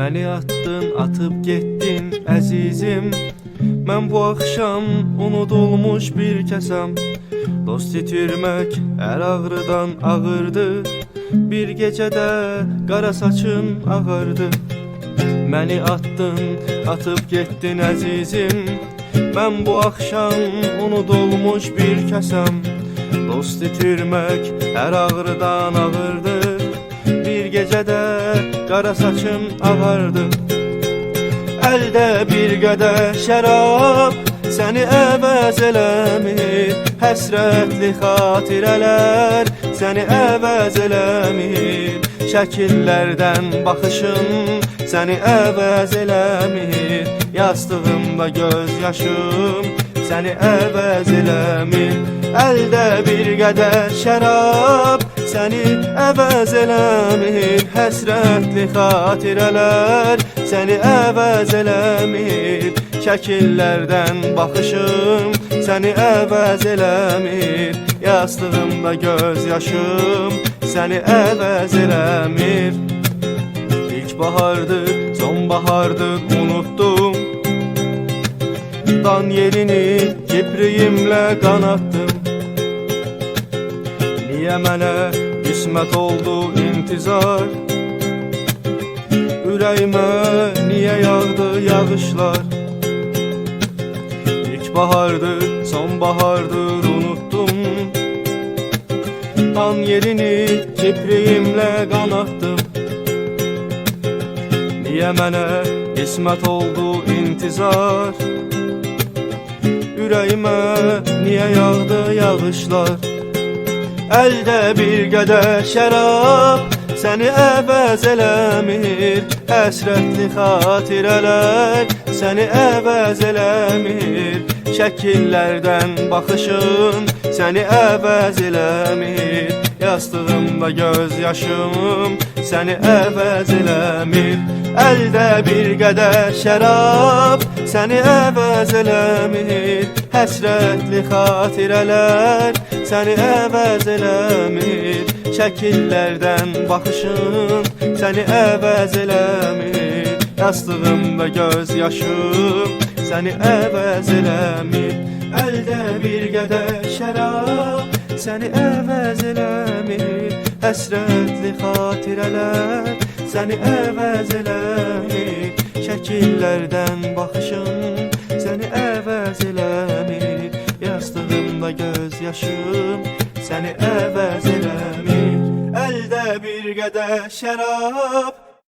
Məni attın, atıb getdin əzizim. Mən bu axşam unudulmuş bir kəsəm. Dost itirmək hər ağrıdan ağırdı. Bir gecədə qara saçın ağardı. Məni attın, atıb getdin əzizim. Mən bu axşam unudulmuş bir kəsəm. Dost itirmək hər ağrıdan ağırdı. Bir gecədə qara saçın ağardı. Əldə bir qədər şərab səni əvəz eləmir. Həsrətli xatirələr səni əvəz eləmir. Şəkillərdən baxışın səni əvəz eləmir. Yastığımda göz yaşım səni əvəz eləmir. Əldə bir qədər şərab səni əvəz eləmir. Həsrətli xatirələr səni əvəz eləmir. Şəkillərdən baxışım səni əvəz eləmir. Yastığımda göz yaşım səni əvəz eləmir. İlk bahardı, sonbahardı unuttum. Dan yerini kipriyimlə qanattım. Niyə mənə qismət oldu intizar? Ürəyimə niyə yağdı yağışlar? İlk bahardı, sonbahardır unuttum. Dan yerini kipriyimlə qanattım. Niyə mənə qismət oldu intizar? Ürəyimə niyə yağdı yağışlar? Əldə bir qədər şərab səni əvəz eləmir. Həsrətli xatirələr səni əvəz eləmir. Şəkillərdən baxışın səni əvəz eləmir. Yastığımda göz yaşım səni əvəz eləmir. Əldə bir qədər şərab səni əvəz eləmir. Həsrətli xatirələr səni əvəz eləmir. Şəkillərdən baxışın səni əvəz eləmir. Yastığımda göz yaşım səni əvəz eləmir. Əldə bir qədər şərab səni əvəz eləmir. Həsrətli xatirələr səni əvəz eləmir. Şəkillərdən baxışın səni əvəz eləmir. Yastığımda göz yaşım səni əvəz eləmir. Əldə bir qədər şərab